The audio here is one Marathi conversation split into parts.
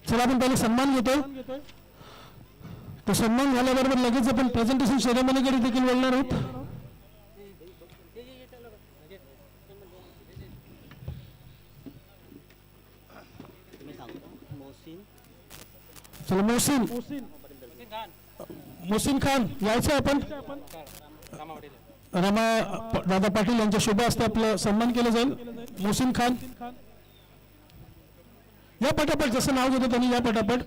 चला आपण पहिले सन्मान घेतोय. तो सन्मान झाल्याबरोबर लगेच आपण प्रेझेंटेशन सेरेमनीकडे देखील बोलणार आहोत. चला मोहसिन खान यायचं आपण. रमा दादा पाटील यांच्या शुभ हस्ते आपलं सन्मान केलं जाईल. मोहसिन खान या पटापट, जसं नाव घेतो त्यांनी या पटापट.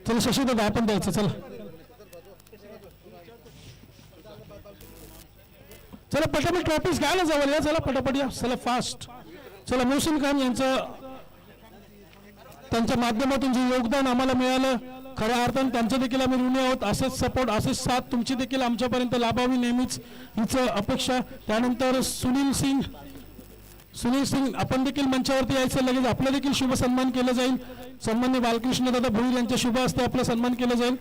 चला शशी दादा आपण द्यायचं. चला चला पटापट ट्रॉफीज घ्यायला जावं या. चला पटापट या. चला फास्ट. चला मोहसिन खान यांचं त्यांच्या माध्यमातून जे योगदान आम्हाला मिळालं, खऱ्या अर्थानं त्यांचं देखील आम्ही ऋणी आहोत. असेच सपोर्ट, असेच साथ तुमची देखील आमच्यापर्यंत लाभावी नेहमीच हीच अपेक्षा. त्यानंतर सुनील सिंग आपण देखील मंचावरती यायचं. लगेच आपला देखील शुभ सन्मान केलं जाईल. सन्मान्य बालकृष्ण दादा भोईर यांच्या शुभ हस्ते आपला सन्मान केलं जाईल.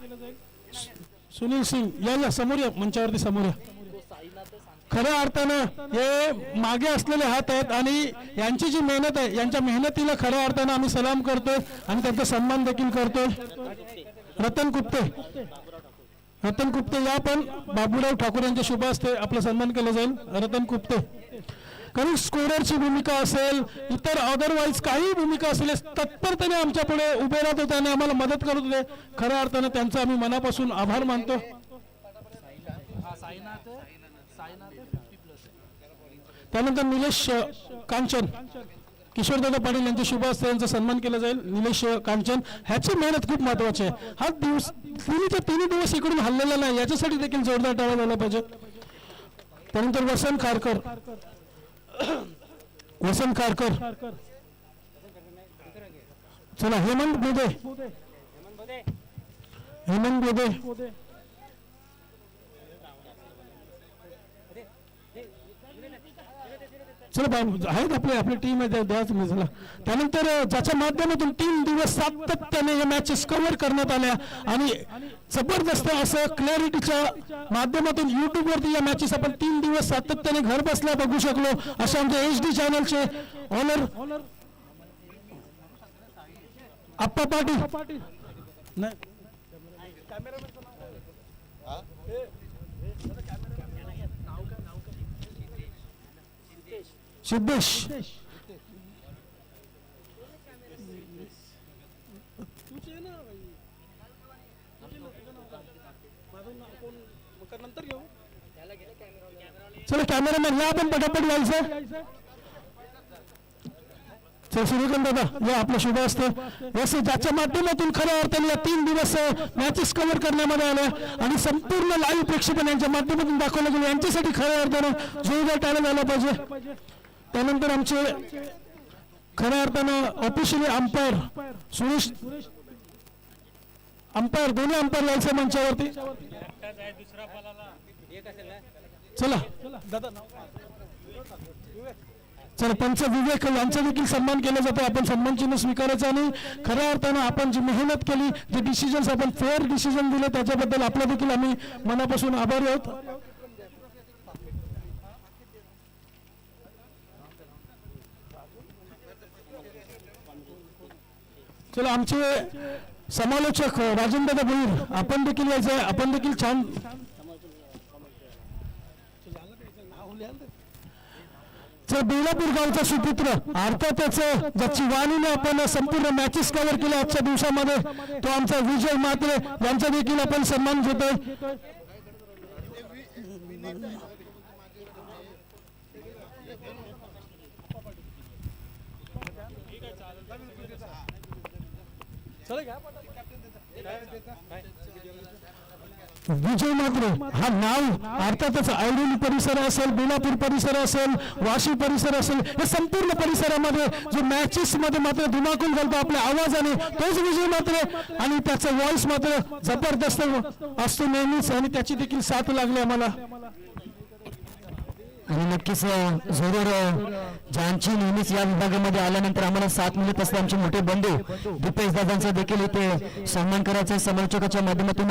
सुनील सिंग या समोर या, मंचावरती समोर या. खऱ्या अर्थानं हे मागे असलेले हात आहेत आणि यांची जी मेहनत आहे, यांच्या मेहनतीला खऱ्या अर्थानं आम्ही सलाम करतोय आणि त्यांचा सन्मान देखील करतोय. रतन कुप्ते या पण बाबूराव ठाकूर यांच्या शुभ हस्ते आपला सन्मान केला जाईल. रतन कुप्ते काही स्कोररची भूमिका असेल, इतर अदरवाईज काही भूमिका असेल, तत्परतेने आमच्या पुढे उभे राहत होते आणि आम्हाला मदत करत होते. खऱ्या अर्थानं त्यांचा आम्ही मनापासून आभार मानतो. त्यानंतर निलेश कांचन, किशोरदादा पाटील यांच्या शुभ हस्ते यांचा सन्मान केला जाईल. निलेश कांचन ह्याची मेहनत खूप महत्वाची आहे. हा दिवस तिन्ही दिवस इकडून हल्लेला नाही, याच्यासाठी देखील जोरदार टाळ्या झाला पाहिजे. त्यानंतर वसंत खारकर. चला हेमंत बोदे. चला आहेत आपली टीम आहे, द्या तुम्ही. चला त्यानंतर ज्याच्या माध्यमातून 3 दिवस सातत्याने या मॅचेस कव्हर करण्यात आल्या आणि जबरदस्त असं क्लॅरिटीच्या माध्यमातून युट्यूबवरती या मॅचेस आपण 3 दिवस सातत्याने घर बसल्या बघू शकलो. असे आमच्या HD चॅनलचे ऑनर आप्पा पाटील सिद्धेश चला कॅमेरामॅन या आपण पटापट यायचं. चल सूर्यकांत दादा या आपलं शुभ असते. ज्याच्या माध्यमातून खऱ्या अर्थाने या 3 दिवस मॅचेस कव्हर करण्यामध्ये आल्या आणि संपूर्ण लाईव्ह प्रेक्षेपण यांच्या माध्यमातून दाखवलं गेलं. यांच्यासाठी खऱ्या अर्थानं जोरदार टाळ्या झाला पाहिजे. त्यानंतर आमचे खऱ्या अर्थानं ऑफिशियली अंपायर सुरेश अंपायर, दोन्ही अंपायर यायचं मंचावरती. चला सरपंच विवेक यांचा देखील सन्मान केला जातो. आपण सन्मान चिन्ह स्वीकारायचं आणि खऱ्या अर्थानं आपण जी मेहनत केली, जे डिसिजन्स आपण फेअर डिसिजन दिले, त्याच्याबद्दल आपला देखील आम्ही मनापासून आभारी आहोत. चला आमचे समालोचक राजेंद्र भोईर आपण देखील यायचं आहे. आपण देखील छान बेलापूर गावचा सुपुत्र अर्थातच ज्याची वाणीने आपण संपूर्ण मॅचेस कव्हर केल्या आजच्या दिवसामध्ये, तो आमचा विजय म्हात्रे यांचा देखील आपण सन्मान घेतोय. विजय म्हात्रे हा नाव अर्थातच ऐरोली परिसर असेल, बेलापूर परिसर असेल, वाशी परिसर असेल, या संपूर्ण परिसरामध्ये जो मॅचेस मध्ये मात्र धुमाकूल घालतो आपल्या आवाजाने, तोच विजय म्हात्रे. आणि त्याचा व्हॉइस मात्र जबरदस्त असतो नेहमीच आणि त्याची देखील साथ लागली आम्हाला. आणि नक्कीच जोरवर ज्यांची नेहमीच या विभागामध्ये आल्यानंतर आम्हाला साथ मिळत असते आमचे मोठे बंधू दीपेश दादांचा देखील इथे सन्मान करायचा आहे समालोचकाच्या माध्यमातून.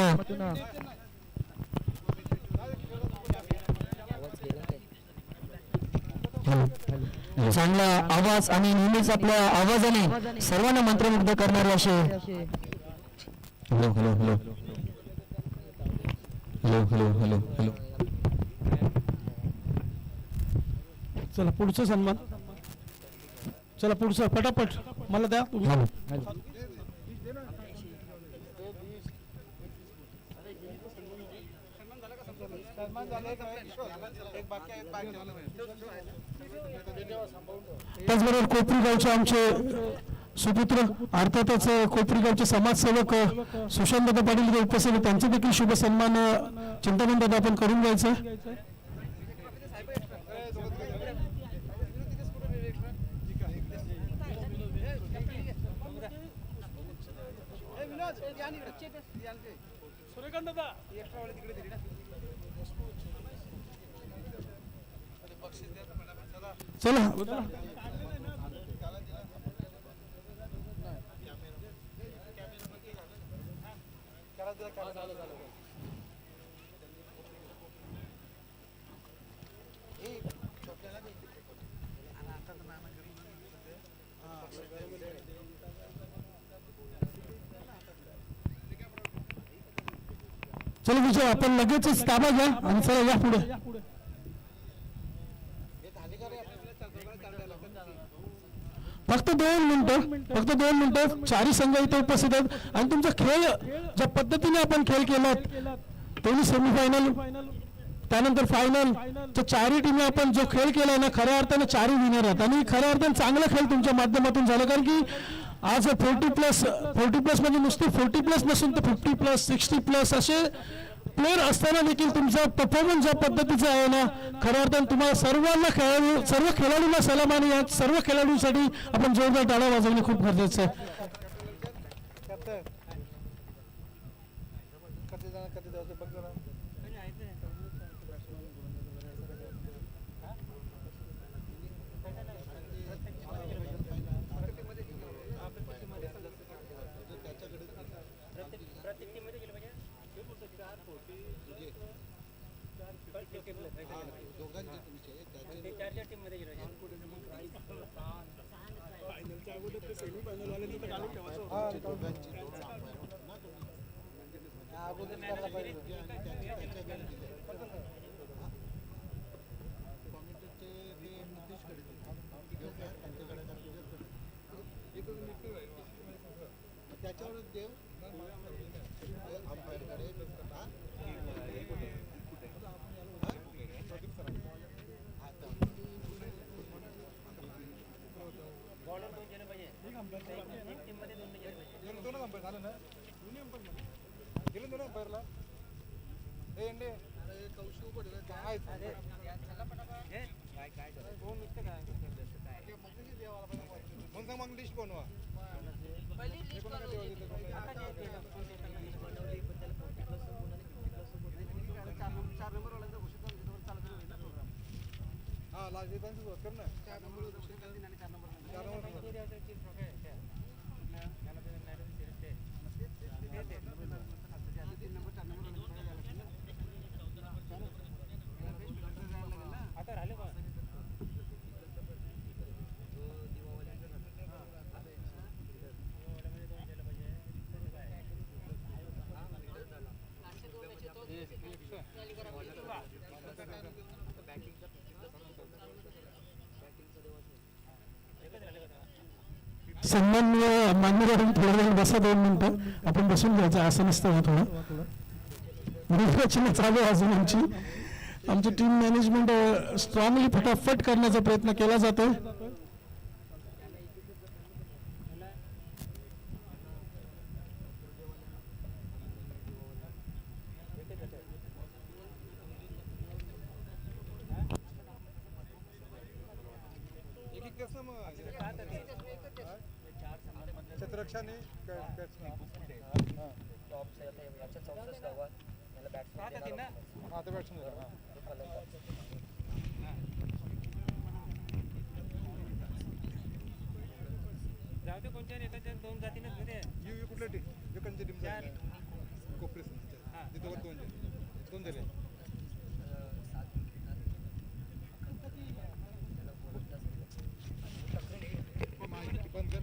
चांगला आवाज आणि नेहमीच आपल्या आवाजाने सर्वांना मंत्रमुग्ध करणारे असे. Hello hello hello hello hello hello hello. चला पुढचं सन्मान. चला पुढचं पटापट मला द्या तुम्ही. त्याचबरोबर कोपरी गावचे आमचे सुपुत्र अर्थातच कोपरी गावचे समाजसेवक सुशांत दादा पाटील जे उपस्थित आहेत त्यांचे देखील शुभ सन्मान चिंतामण दादा आपण करून घ्यायचं. चला चला विजय आपण लगेचच ताबा घ्या आणि चला या पुढे. फक्त 2 मिनिटं चारही संघ इथे उपस्थित आहेत आणि तुमचा खेळ ज्या पद्धतीने आपण खेळ केलात दोन्ही सेमीफायनल त्यानंतर फायनल चारही टीमने आपण जो खेळ केलाय ना खऱ्या अर्थाने चारही विनर आहेत आणि खऱ्या अर्थाने चांगला खेळ तुमच्या माध्यमातून झाला. कारण की आज 40+ म्हणजे नुसते 40+ नसून तर 50+, 60+ असे प्लेयर असताना देखील तुमचा परफॉर्मन्स ज्या पद्धतीचा आहे ना खऱ्या अर्थाने तुम्हाला सर्व खेळाडूंना सलाम आणि या सर्व खेळाडूंसाठी आपण जोरदार टाळ्या वाजवणे खूप गरजेचं आहे. सन्माननीय मान्यवरांनी थोडा वेळ बसा 2 मिनिटं आपण बसून घ्यायचं असं नसतं थोडं चिन्ह चालू आहे अजून आमची टीम मॅनेजमेंट स्ट्रॉंगली फटाफट करण्याचा प्रयत्न केला जातोय. ते कोणत्या नेत्याच्या दोन जातीनच मध्ये ही कुठल्या टीम एकांच्या टीम कोपरेशन तिथं वर दोन झाले माहिती बंद कर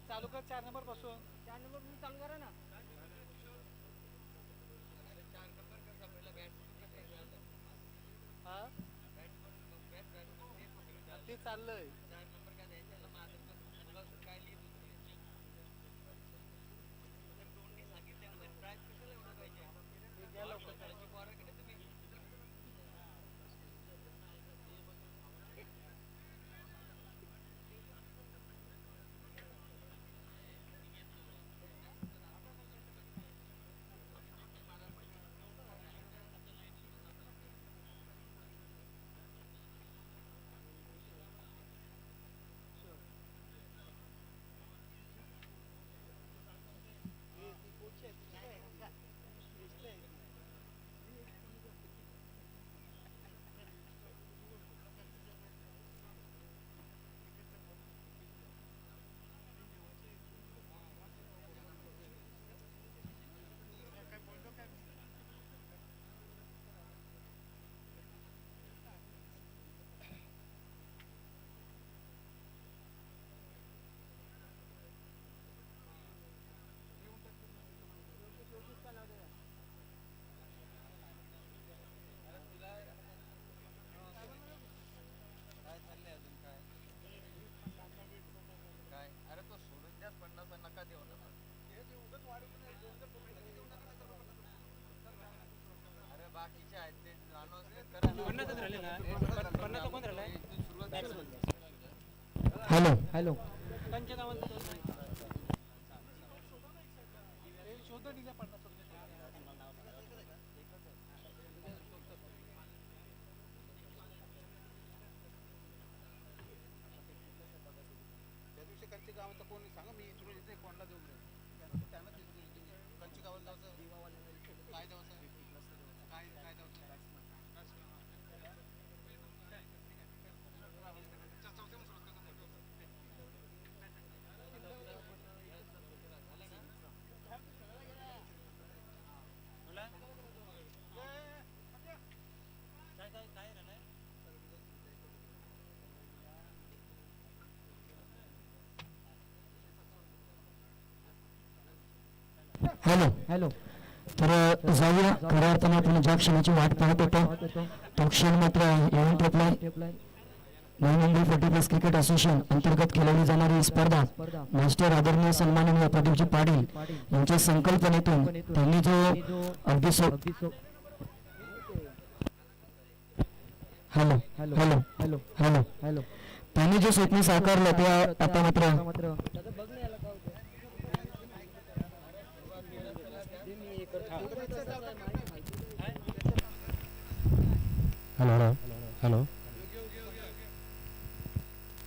चालू कर 4 नंबर पासून 4 नंबर पासून चालू करा ना ते चाललंय हॅलो हॅलो त्यांच्या गावात शोध दिल्या 50 त्या दिवशी कंची गावाचा कोणी सांगा मी इथून येते कोणाला देऊ त्यांना कंची गावात जायचं काय द्यावं काय काय द्यावं हॅलो हॅलो तर जाऊया खऱ्या अर्थाने आपण ज्या क्षणाची वाट पाहत होतो तो क्षण मात्र येऊन ठेपलाय. नवी मुंबई 40+ क्रिकेट असोसिएशन अंतर्गत खेळवली जाणारी स्पर्धा मास्टर आदरणीय सन्माननीय प्रदीपजी पाटील यांच्या संकल्पनेतून त्यांनी जो अगदी hello hello hello hello hello त्यांनी जे स्वप्न साकारलं ते आता मात्र हॅलो हॅलो हॅलो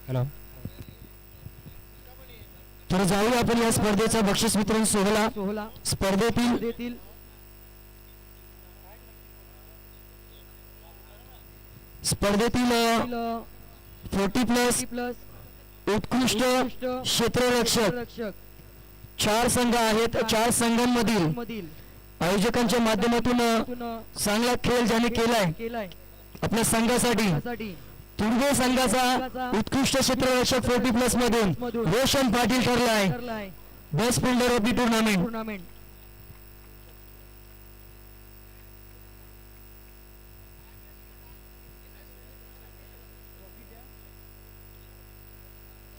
हॅलो तर जाऊया आपण या स्पर्धेचा बक्षीस वितरण सोहळा स्पर्धेतील स्पर्धेतील 40+ उत्कृष्ट क्षेत्ररक्षक 4 संघ आहेत. 4 संघांमधील आयोजकांच्या माध्यमातून चांगला खेळ ज्याने केलाय आपल्या संघासाठी तुर्भे संघाचा उत्कृष्ट क्षेत्ररक्षक 40+ मधून रोशन पाटील ठरलाय best fielder of the tournament.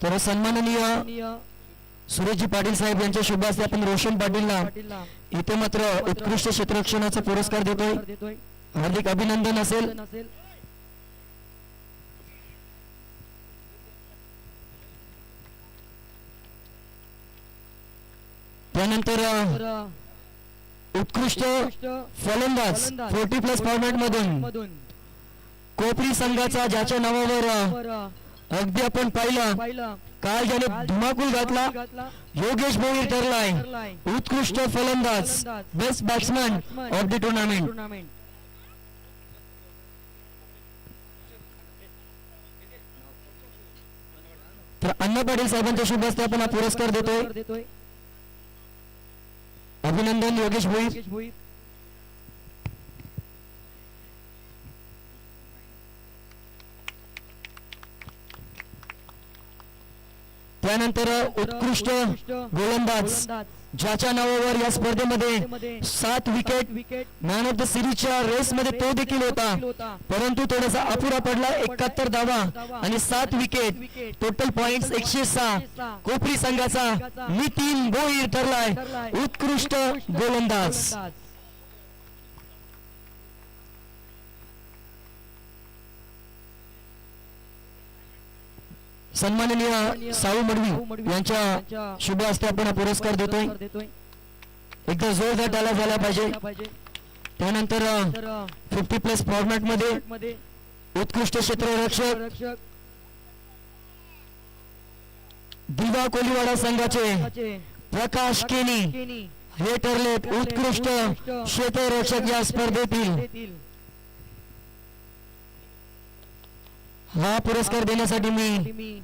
तर सन्माननीय सुरेशजी पाटील साहेब यांच्या शुभ हस्ते आपण रोशन पाटीलला इथे मात्र उत्कृष्ट क्षेत्ररक्षणाचा पुरस्कार देतोय. हार्दिक अभिनंदन असेल. त्यानंतर उत्कृष्ट फलंदाज 40+ फॉर्मॅट मधून कोपरी संघाचा ज्याच्या नावावर अगदी आपण पाहिलं काल ज्याने धुमाकूळ घातला योगेश भोईर ठरलाय उत्कृष्ट फलंदाज best batsman of the tournament. तर अण्णा पाटील साहेबांच्या शुभ हस्ते आपण हा पुरस्कार देतोय. अभिनंदन योगेश भोईर. त्यानंतर उत्कृष्ट गोलंदाज ज्याच्या नावावर या स्पर्धेमध्ये 7 विकेट मॅन ऑफ द सिरीजच्या रेस मध्ये तो देखील होता परंतु थोडासा अपुरा पडला. 71 धावा आणि 7 विकेट टोटल पॉइंट्स 106. कोपरी संघाचा नितीन भोईर ठरलाय उत्कृष्ट गोलंदाज. सन्माननीय साऊ मडवी यांच्या शुभ हस्ते आपण हा पुरस्कार देतोय. एकदा जोरदार टाळ्या झाला पाहिजे. त्यानंतर 50+ फॉर्मॅट मध्ये उत्कृष्ट क्षेत्ररक्षक दिवा कोलीवाडा संघाचे प्रकाश केनी हे ठरले उत्कृष्ट क्षेत्ररक्षक या स्पर्धेतील. हा पुरस्कार देण्यासाठी मी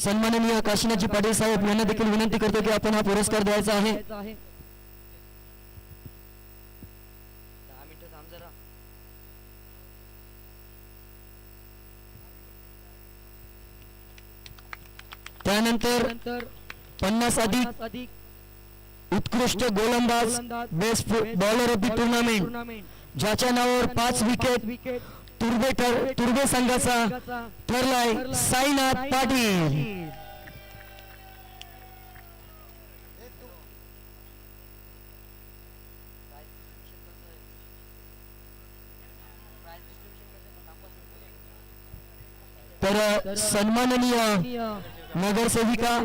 सन्माननीय काशीनाथजी पाटील साहेब यांना देखील विनंती करतो की आपण हा पुरस्कार द्यायचा आहे. त्यानंतर 50 अधिक उत्कृष्ट गोलंदाज best bowler of the tournament ज्याच्या नावावर 5 विकेट तुर्भे संघाचा ठरलाय साईनाथ पाटील. तर सन्माननीय नगरसेविका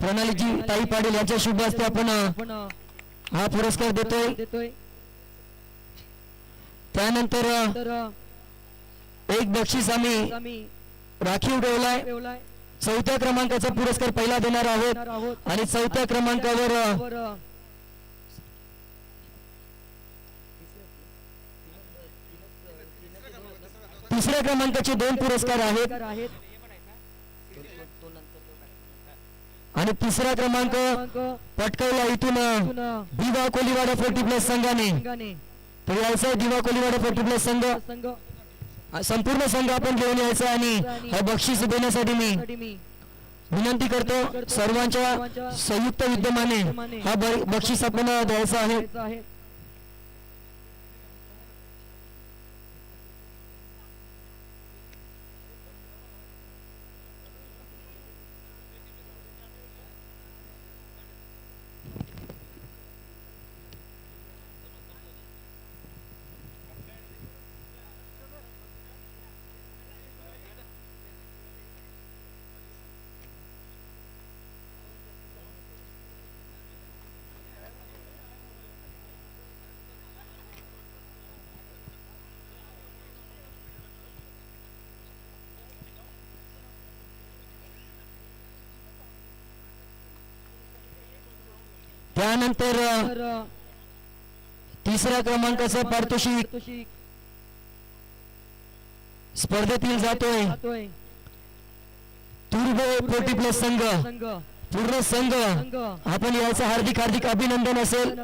प्रणालीजी ताई पाटील यांच्या शुभ हस्ते आपण हा पुरस्कार देतोय. त्यानंतर एक बक्षीस आम्ही राखीव ठेवलाय. 4थ्या क्रमांकाचा पुरस्कार पहिला देणार आहोत आणि 4थ्या क्रमांकावर तिसऱ्या क्रमांकाचे 2 पुरस्कार आहेत आणि तिसरा क्रमांक पटकावला इथून दिवा कोलीवाडा 40+ संघाने. तर यायचा दिवा कोलीवाडा 40+ संघ संपूर्ण संघ आपण घेऊन यायचा आणि हे बक्षीस देण्यासाठी मी विनंती करतो सर्वांच्या संयुक्त विद्यमाने हा बक्षीस आपण द्यायचा आहे. त्यानंतर तिसऱ्या क्रमांकाचं पारितोषिक स्पर्धेतील जातोय तुर्भे 40+ संघ पूर्ण संघ आपण याचं हार्दिक हार्दिक अभिनंदन असेल.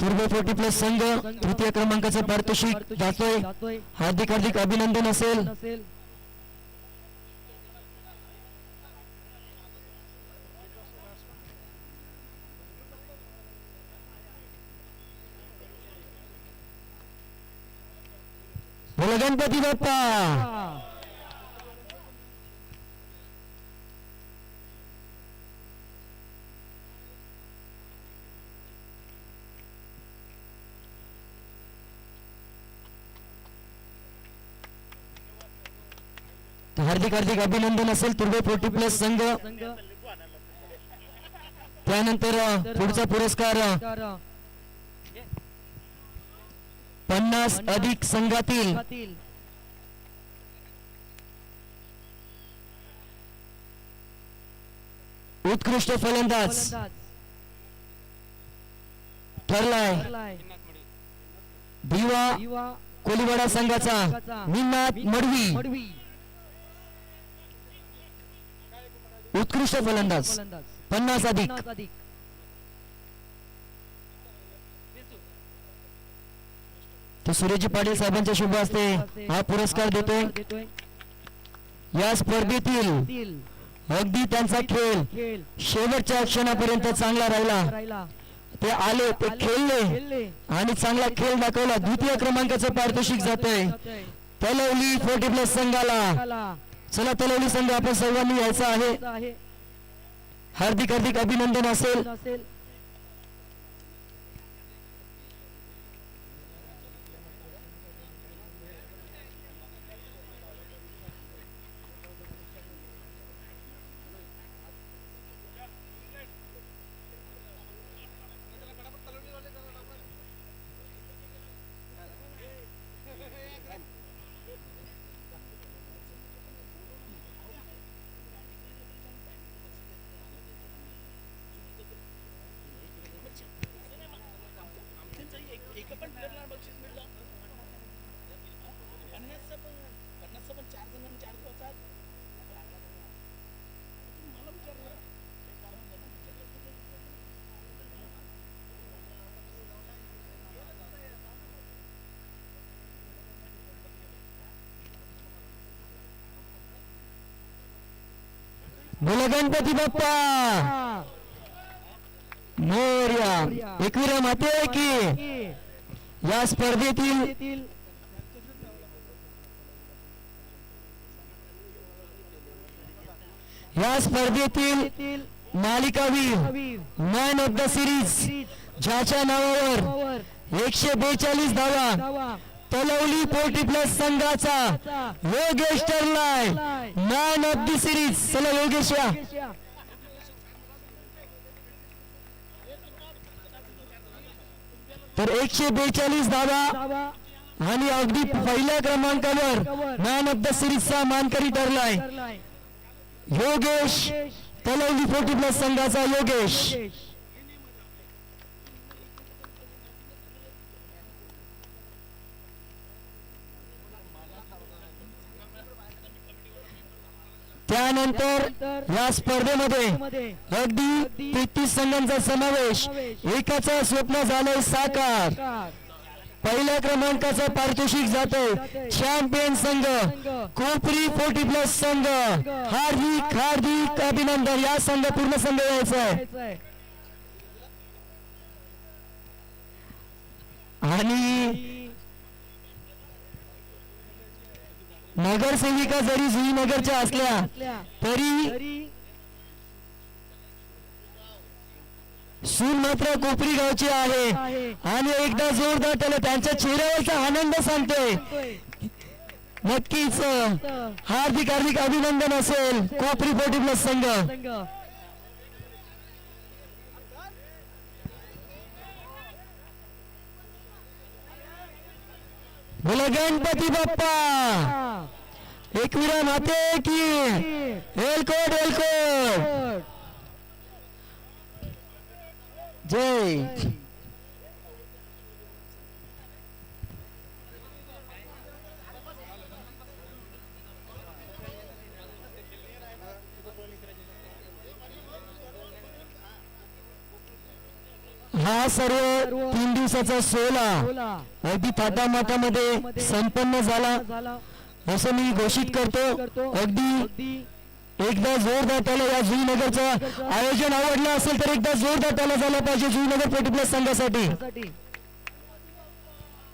तुर्बो 40+ संघ तृतीय क्रमांकाचं पारितोषिक जातोय. हार्दिक हार्दिक अभिनंदन असेल. बोला गणपती बाप्पा. हार्दिक हार्दिक अभिनंदन असेल तुर्बो 40+ संघ. त्यानंतर पुढचा पुरस्कार 50 अधिक संघातील उत्कृष्ट फलंदाज ठरलाय दिवा कोलीवाडा संघाचा निनाद मडवी. उत्कृष्ट फलंदाज 50 अधिक. तो सूर्यजी पाटील साहेबांच्या शुभ हस्ते हा पुरस्कार देतोय. या स्पर्धेतील अगदी त्यांचा खेळ शेवटच्या क्षणापर्यंत चांगला राहिला. ते आले, ते खेळले आणि चांगला खेळ दाखवला. द्वितीय क्रमांकाचं पारितोषिक जातंय तलवली 40+ संघाला. चला तलवली संघ आपण सर्वांनी यायचं आहे. हार्दिक हार्दिक अभिनंदन असेल. बोला गणपती बाप्पा मोरया. एकविरा माते की या स्पर्धेतील मालिकावीर मॅन ऑफ द सिरीज ज्याच्या नावावर 142 धावा तलवली 40+ संघाचा योगेश ठरलाय मॅन ऑफ द सिरीज. चला योगेश या. तर 142 धावा आणि अगदी पहिल्या क्रमांकावर मॅन ऑफ द सिरीजचा मानकरी ठरलाय योगेश. तलवली 40+ संघाचा योगेश. त्यानंतर या स्पर्धेमध्ये अगदी 33 संघांचा समावेश. एकाचं स्वप्न झालंय साकार. पहिल्या क्रमांकाचं पारितोषिक जातंय चॅम्पियन संघ कोपरी 40+ संघ. हार्दिक हार्दिक अभिनंदन. या संघ पूर्ण संघ यायचा आहे. आणि नगरसेविका जरी जुईनगरच्या असल्या तरी सून मात्र कोपरी गावची आहे. आणि एकदा जोरदार त्याला त्यांच्या चेहऱ्यावरचा आनंद सांगतोय. नक्कीच हार्दिक हार्दिक अभिनंदन असेल कोपरी 40+ संघ. बोला गणपती बाप्पा. एकविरा माते की एलकोट एलकोट. जय. हा सर्व 3 दिवसाचा सोहळा अगदी थाटामाटामध्ये संपन्न झाला असं मी घोषित करतो. अगदी एकदा जोरदार त्याला या जुईनगरचं आयोजन आवडलं असेल तर एकदा जोरदार त्याला झालं पाहिजे जुईनगर 40+ संघासाठी.